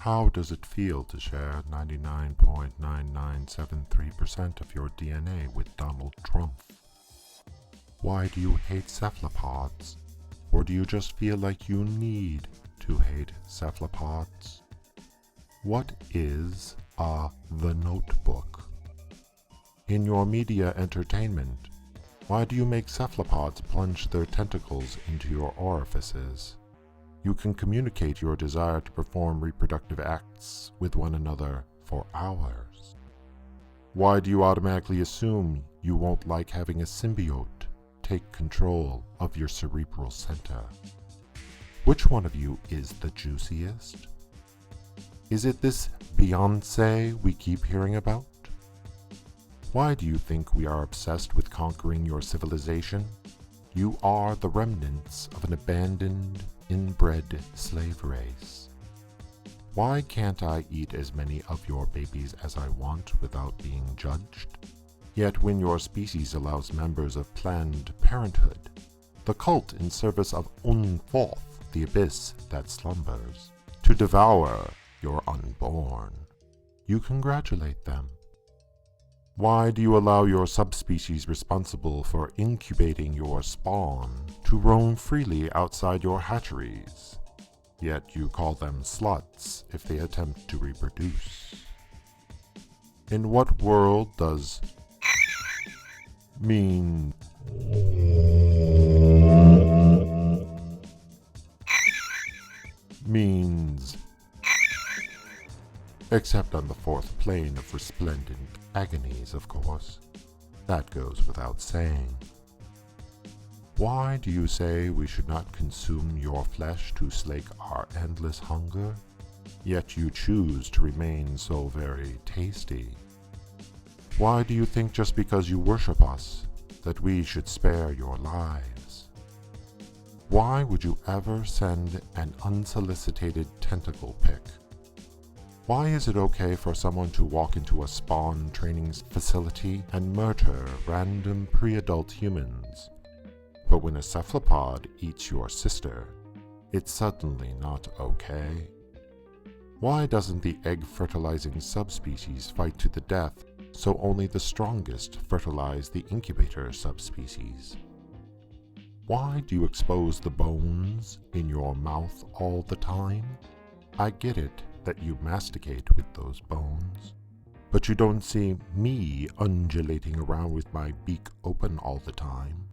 How does it feel to share 99.9973% of your DNA with Donald Trump? Why do you hate cephalopods? Or do you just feel like you need to hate cephalopods? What is The Notebook? In your media entertainment, why do you make cephalopods plunge their tentacles into your orifices? You can communicate your desire to perform reproductive acts with one another for hours. Why do you automatically assume you won't like having a symbiote take control of your cerebral center? Which one of you is the juiciest? Is it this Beyoncé we keep hearing about? Why do you think we are obsessed with conquering your civilization? You are the remnants of an abandoned, inbred slave race. Why can't I eat as many of your babies as I want without being judged? Yet when your species allows members of Planned Parenthood, the cult in service of Unfoth, the abyss that slumbers, to devour your unborn, you congratulate them. Why do you allow your subspecies responsible for incubating your spawn to roam freely outside your hatcheries? Yet you call them sluts if they attempt to reproduce. In what world does means except on the fourth plane of resplendent agonies, of course. That goes without saying. Why do you say we should not consume your flesh to slake our endless hunger? Yet you choose to remain so very tasty. Why do you think just because you worship us that we should spare your lives? Why would you ever send an unsolicited tentacle pic? Why is it okay for someone to walk into a spawn training facility and murder random pre-adult humans? But when a cephalopod eats your sister, it's suddenly not okay? Why doesn't the egg-fertilizing subspecies fight to the death so only the strongest fertilize the incubator subspecies? Why do you expose the bones in your mouth all the time? I get it that you masticate with those bones, but you don't see me undulating around with my beak open all the time.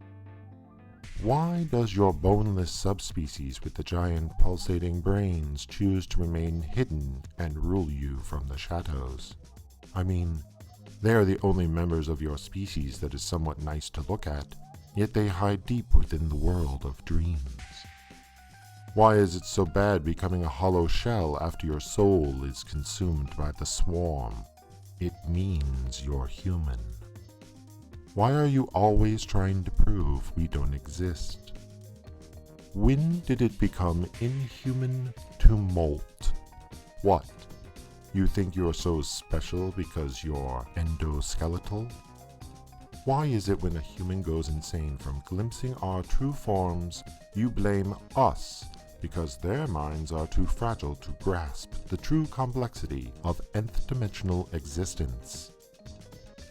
Why does your boneless subspecies with the giant pulsating brains choose to remain hidden and rule you from the shadows? I mean, they are the only members of your species that is somewhat nice to look at, yet they hide deep within the world of dreams. Why is it so bad becoming a hollow shell after your soul is consumed by the swarm? It means you're human. Why are you always trying to prove we don't exist? When did it become inhuman to molt? What? You think you're so special because you're endoskeletal? Why is it when a human goes insane from glimpsing our true forms, you blame us because their minds are too fragile to grasp the true complexity of nth-dimensional existence?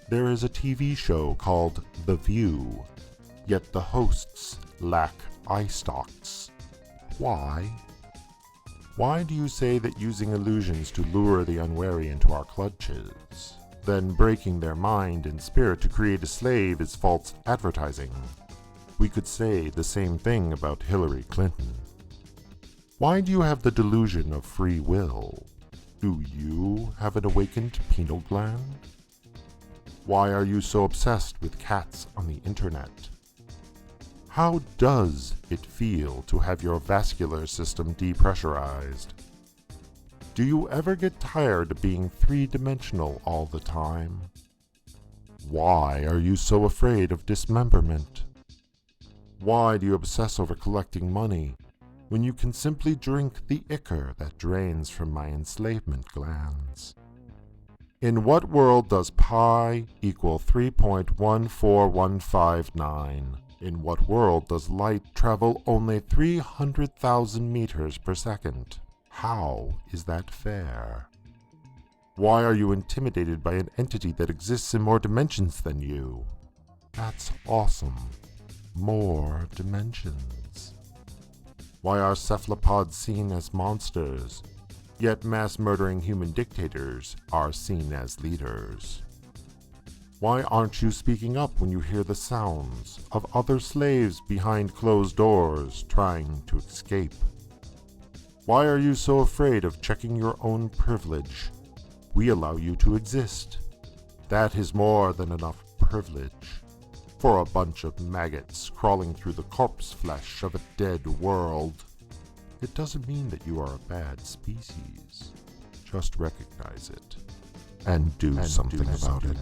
There is a TV show called The View, yet the hosts lack eye stalks. Why? Why do you say that using illusions to lure the unwary into our clutches, then breaking their mind and spirit to create a slave is false advertising? We could say the same thing about Hillary Clinton. Why do you have the delusion of free will? Do you have an awakened pineal gland? Why are you so obsessed with cats on the internet? How does it feel to have your vascular system depressurized? Do you ever get tired of being three-dimensional all the time? Why are you so afraid of dismemberment? Why do you obsess over collecting money when you can simply drink the ichor that drains from my enslavement glands? In what world does pi equal 3.14159? In what world does light travel only 300,000 meters per second? How is that fair? Why are you intimidated by an entity that exists in more dimensions than you? That's awesome. More dimensions. Why are cephalopods seen as monsters, yet mass-murdering human dictators are seen as leaders? Why aren't you speaking up when you hear the sounds of other slaves behind closed doors trying to escape? Why are you so afraid of checking your own privilege? We allow you to exist. That is more than enough privilege for a bunch of maggots crawling through the corpse flesh of a dead world. It doesn't mean that you are a bad species. Just recognize it and do something about it.